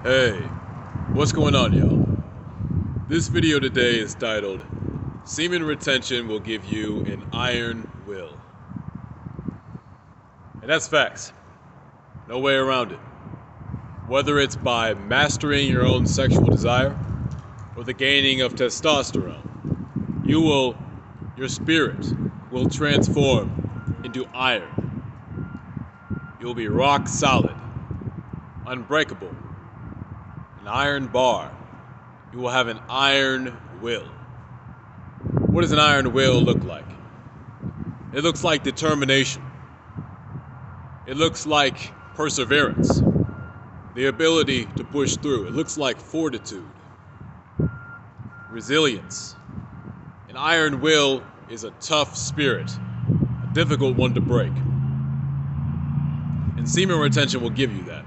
Hey, what's going on, y'all? This video today is titled, Semen Retention Will Give You an Iron Will. And that's facts. No way around it. Whether it's by mastering your own sexual desire or the gaining of testosterone, your spirit will transform into iron. You'll be rock solid, unbreakable, an iron bar. You will have an iron will. What does an iron will look like? It looks like determination. It looks like perseverance. The ability to push through. It looks like fortitude. Resilience. An iron will is a tough spirit, a difficult one to break. And semen retention will give you that.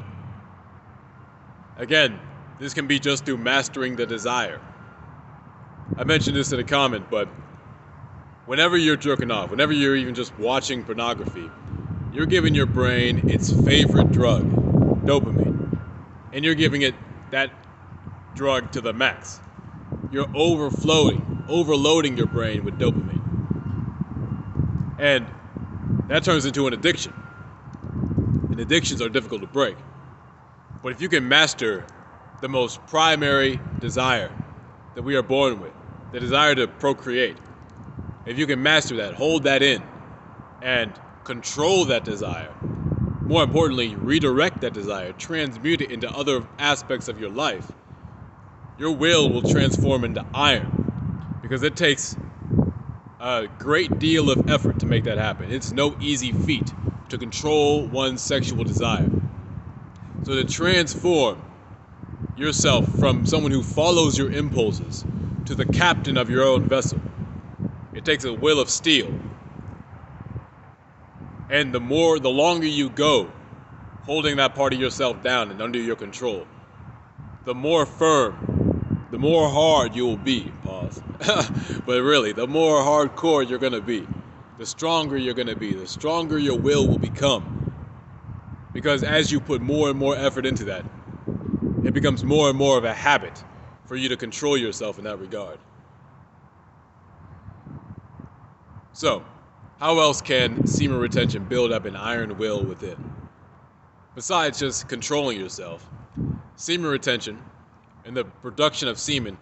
Again, this can be just through mastering the desire. I mentioned this in a comment, but whenever you're jerking off, whenever you're even just watching pornography, you're giving your brain its favorite drug, dopamine, and you're giving it that drug to the max. You're overloading your brain with dopamine. And that turns into an addiction. And addictions are difficult to break. But if you can master the most primary desire that we are born with, the desire to procreate, if you can master that, hold that in, and control that desire, more importantly, redirect that desire, transmute it into other aspects of your life, your will transform into iron, because it takes a great deal of effort to make that happen. It's no easy feat to control one's sexual desire. So to transform yourself from someone who follows your impulses to the captain of your own vessel, it takes a will of steel. And the longer you go holding that part of yourself down and under your control, the more firm, the more hard you will be. Pause. But really, the more hardcore you're going to be, the stronger you're going to be, the stronger your will become. Because as you put more and more effort into that, it becomes more and more of a habit for you to control yourself in that regard. So, how else can semen retention build up an iron will within? Besides just controlling yourself, semen retention and the production of semen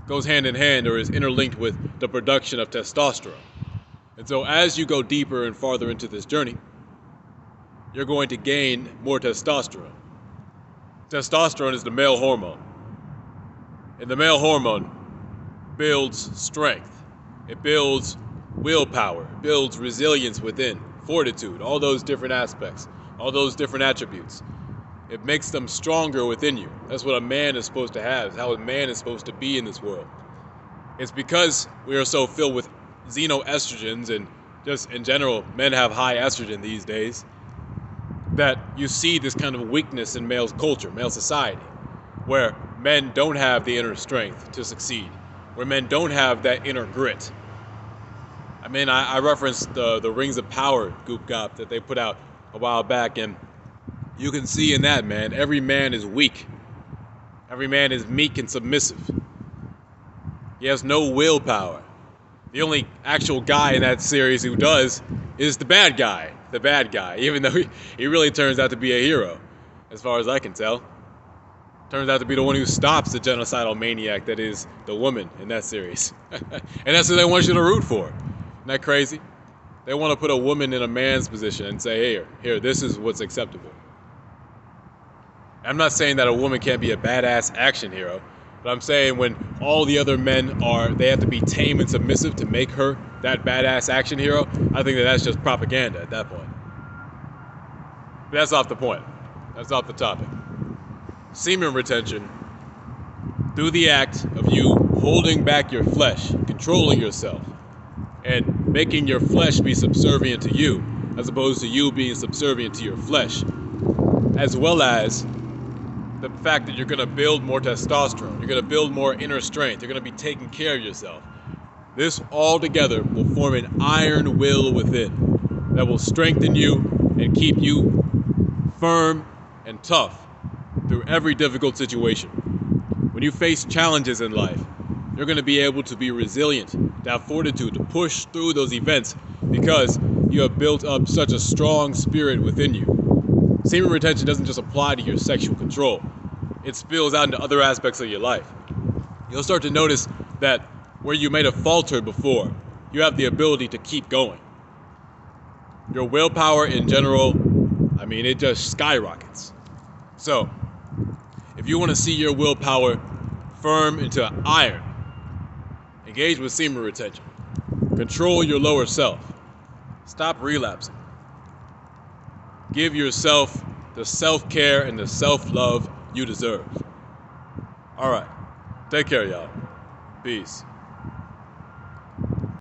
goes hand in hand, or is interlinked with the production of testosterone. And so as you go deeper and farther into this journey, you're going to gain more testosterone. Testosterone is the male hormone. And the male hormone builds strength. It builds willpower. It builds resilience within, fortitude, all those different aspects, all those different attributes. It makes them stronger within you. That's what a man is supposed to have. It's how a man is supposed to be in this world. It's because we are so filled with xenoestrogens, and just in general, men have high estrogen these days, that you see this kind of weakness in male culture, male society, where men don't have the inner strength to succeed, where men don't have that inner grit. I mean, I referenced the Rings of Power goop gop that they put out a while back, and you can see in that, man, every man is weak. Every man is meek and submissive. He has no willpower. The only actual guy in that series who does is the bad guy, even though he really turns out to be a hero, as far as I can tell. Turns out to be the one who stops the genocidal maniac that is the woman in that series. And that's who they want you to root for. Isn't that crazy? They want to put a woman in a man's position and say, here, this is what's acceptable. I'm not saying that a woman can't be a badass action hero, but I'm saying when all the other men they have to be tame and submissive to make her that badass action hero, I think that's just propaganda at that point. But that's off the point. That's off the topic. Semen retention, through the act of you holding back your flesh, controlling yourself, and making your flesh be subservient to you, as opposed to you being subservient to your flesh, as well as the fact that you're going to build more testosterone, you're going to build more inner strength, you're going to be taking care of yourself. This all together will form an iron will within that will strengthen you and keep you firm and tough through every difficult situation. When you face challenges in life, you're going to be able to be resilient, to have fortitude, to push through those events because you have built up such a strong spirit within you. Semen retention doesn't just apply to your sexual control. It spills out into other aspects of your life. You'll start to notice that where you may have faltered before, you have the ability to keep going. Your willpower in general, it just skyrockets. So, if you want to see your willpower firm into iron, engage with semen retention. Control your lower self. Stop relapsing. Give yourself the self-care and the self-love you deserve. All right. Take care, y'all. Peace.